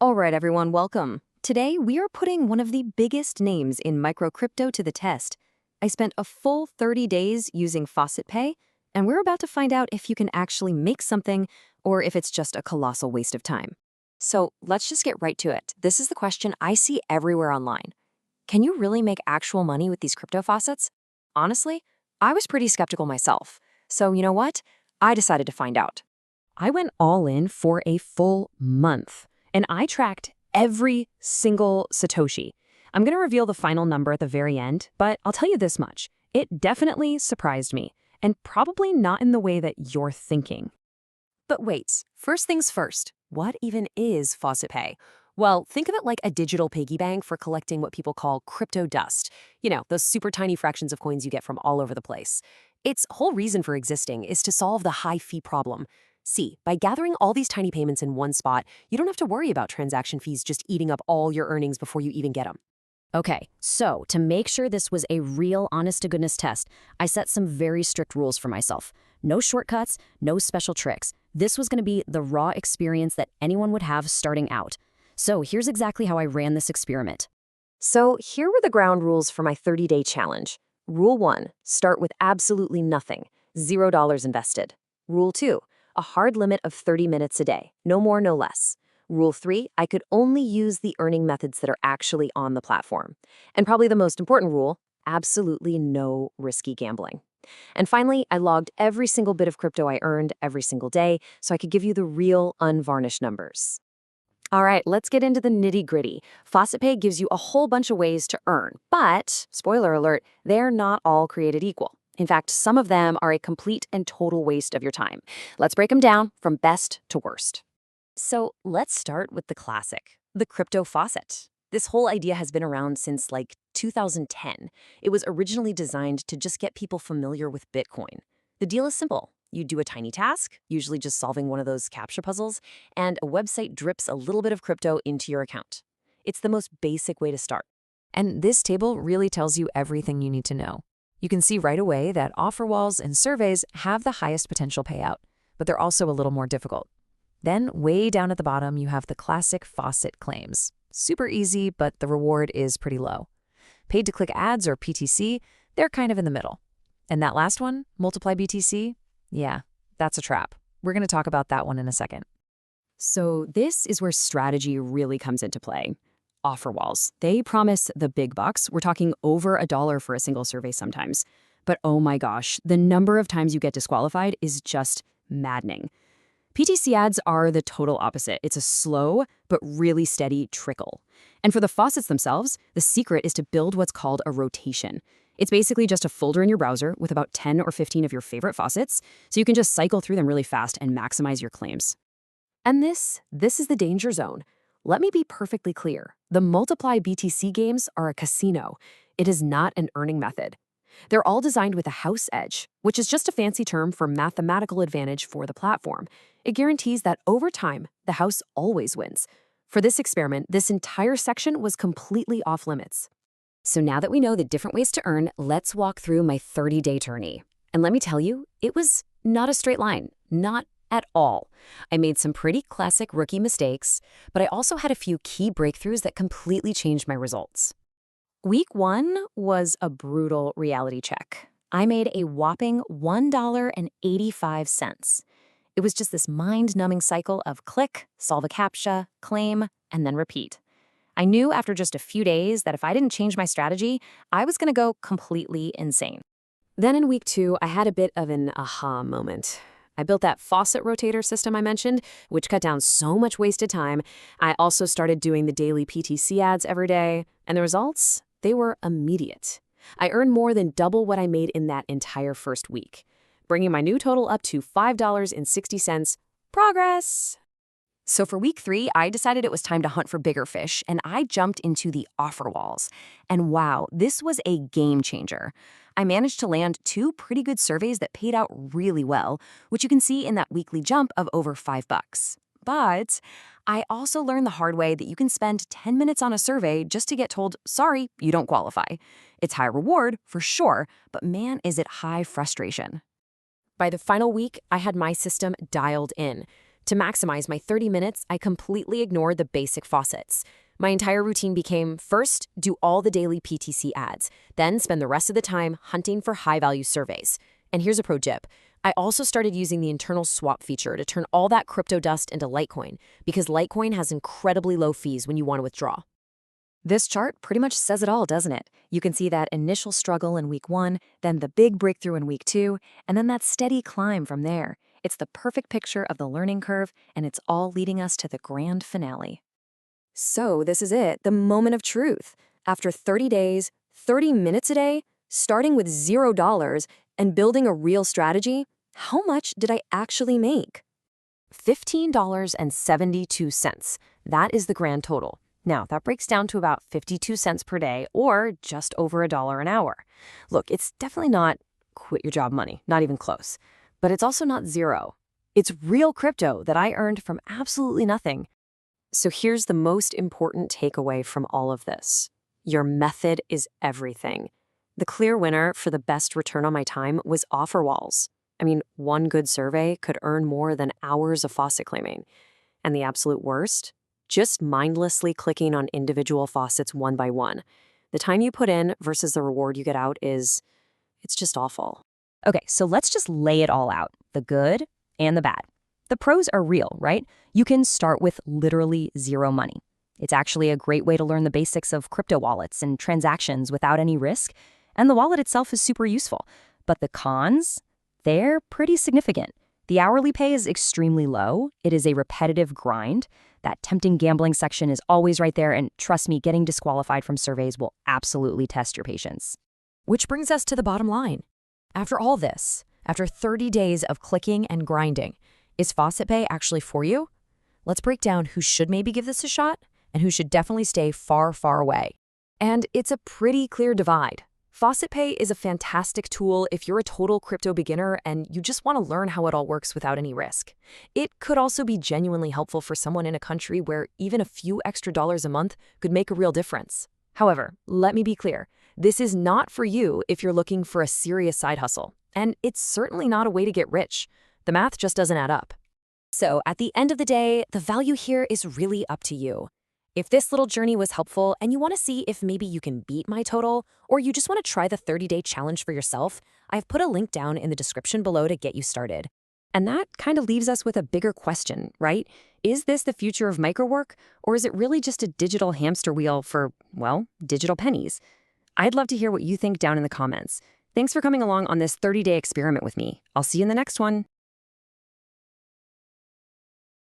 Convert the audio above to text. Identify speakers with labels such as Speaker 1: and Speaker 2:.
Speaker 1: All right, everyone, welcome. Today, we are putting one of the biggest names in microcrypto to the test. I spent a full 30 days using FaucetPay, and we're about to find out if you can actually make something or if it's just a colossal waste of time. So let's just get right to it. This is the question I see everywhere online. Can you really make actual money with these crypto faucets? Honestly, I was pretty skeptical myself. So you know what? I decided to find out. I went all in for a full month, and I tracked every single Satoshi. I'm going to reveal the final number at the very end, but I'll tell you this much. It definitely surprised me, and probably not in the way that you're thinking. But wait, first things first, what even is FaucetPay? Well, think of it like a digital piggy bank for collecting what people call crypto dust. You know, those super tiny fractions of coins you get from all over the place. Its whole reason for existing is to solve the high fee problem. See, by gathering all these tiny payments in one spot, you don't have to worry about transaction fees just eating up all your earnings before you even get them. Okay, so to make sure this was a real honest-to-goodness test, I set some very strict rules for myself. No shortcuts, no special tricks. This was going to be the raw experience that anyone would have starting out. So here's exactly how I ran this experiment. So here were the ground rules for my 30-day challenge. Rule 1, start with absolutely nothing, $0 invested. Rule 2, a hard limit of 30 minutes a day, no more, no less. Rule 3, I could only use the earning methods that are actually on the platform. And probably the most important rule, absolutely no risky gambling. And finally, I logged every single bit of crypto I earned every single day so I could give you the real, unvarnished numbers. All right, let's get into the nitty-gritty. FaucetPay gives you a whole bunch of ways to earn, but, spoiler alert, they're not all created equal. In fact, some of them are a complete and total waste of your time. Let's break them down from best to worst. So let's start with the classic, the crypto faucet. This whole idea has been around since like 2010. It was originally designed to just get people familiar with Bitcoin. The deal is simple. You do a tiny task, usually just solving one of those captcha puzzles, and a website drips a little bit of crypto into your account. It's the most basic way to start. And this table really tells you everything you need to know. You can see right away that offerwalls and surveys have the highest potential payout, but they're also a little more difficult. Then, way down at the bottom, you have the classic faucet claims. Super easy, but the reward is pretty low. Paid-to-click ads, or PTC, they're kind of in the middle. And that last one, multiply BTC, yeah, that's a trap. We're going to talk about that one in a second. So this is where strategy really comes into play. Offer walls. They promise the big bucks. We're talking over $1 for a single survey sometimes. But oh my gosh, the number of times you get disqualified is just maddening. PTC ads are the total opposite. It's a slow but really steady trickle. And for the faucets themselves, the secret is to build what's called a rotation. It's basically just a folder in your browser with about 10 or 15 of your favorite faucets, so you can just cycle through them really fast and maximize your claims. And this is the danger zone. Let me be perfectly clear. The multiply BTC games are a casino. It is not an earning method. They're all designed with a house edge, which is just a fancy term for mathematical advantage for the platform. It guarantees that over time, the house always wins. For this experiment, this entire section was completely off limits. So now that we know the different ways to earn, let's walk through my 30-day journey. And let me tell you, it was not a straight line, not at all. I made some pretty classic rookie mistakes, but I also had a few key breakthroughs that completely changed my results. Week 1 was a brutal reality check. I made a whopping $1.85. It was just this mind-numbing cycle of click, solve a CAPTCHA, claim, and then repeat. I knew after just a few days that if I didn't change my strategy, I was going to go completely insane. Then in week 2, I had a bit of an aha moment. I built that Faucet rotator system I mentioned, which cut down so much wasted time. I also started doing the daily PTC ads every day, and the results, they were immediate. I earned more than double what I made in that entire first week, bringing my new total up to $5.60. Progress! So for week 3, I decided it was time to hunt for bigger fish, and I jumped into the offer walls. And wow, this was a game changer. I managed to land 2 pretty good surveys that paid out really well, which you can see in that weekly jump of over $5. But I also learned the hard way that you can spend 10 minutes on a survey just to get told, sorry, you don't qualify. It's high reward, for sure, but man, is it high frustration. By the final week, I had my system dialed in. To maximize my 30 minutes, I completely ignored the basic faucets. My entire routine became first, do all the daily PTC ads, then spend the rest of the time hunting for high-value surveys. And here's a pro tip. I also started using the internal swap feature to turn all that crypto dust into Litecoin, because Litecoin has incredibly low fees when you want to withdraw. This chart pretty much says it all, doesn't it? You can see that initial struggle in week 1, then the big breakthrough in week 2, and then that steady climb from there. It's the perfect picture of the learning curve, and it's all leading us to the grand finale. So this is it, the moment of truth. After 30 days, 30 minutes a day, starting with $0 and building a real strategy, how much did I actually make? $15.72. That is the grand total. Now, that breaks down to about 52 cents per day, or just over $1 an hour. Look, it's definitely not quit your job money, not even close. But it's also not zero. It's real crypto that I earned from absolutely nothing. So here's the most important takeaway from all of this. Your method is everything. The clear winner for the best return on my time was offerwalls. I mean, one good survey could earn more than hours of faucet claiming. And the absolute worst? Just mindlessly clicking on individual faucets one by one. The time you put in versus the reward you get out it's just awful.
Speaker 2: Okay, so let's just lay it all out, the good and the bad. The pros are real, right? You can start with literally zero money. It's actually a great way to learn the basics of crypto wallets and transactions without any risk, and the wallet itself is super useful. But the cons? They're pretty significant. The hourly pay is extremely low. It is a repetitive grind. That tempting gambling section is always right there, and trust me, getting disqualified from surveys will absolutely test your patience.
Speaker 1: Which brings us to the bottom line. After all this, after 30 days of clicking and grinding, is FaucetPay actually for you? Let's break down who should maybe give this a shot and who should definitely stay far, far away. And it's a pretty clear divide. FaucetPay is a fantastic tool if you're a total crypto beginner and you just want to learn how it all works without any risk. It could also be genuinely helpful for someone in a country where even a few extra dollars a month could make a real difference. However, let me be clear, this is not for you if you're looking for a serious side hustle, and it's certainly not a way to get rich. The math just doesn't add up. So at the end of the day, the value here is really up to you. If this little journey was helpful and you want to see if maybe you can beat my total, or you just want to try the 30-day challenge for yourself, I've put a link down in the description below to get you started. And that kind of leaves us with a bigger question, right? Is this the future of microwork, or is it really just a digital hamster wheel for, well, digital pennies? I'd love to hear what you think down in the comments. Thanks for coming along on this 30-day experiment with me. I'll see you in the next one.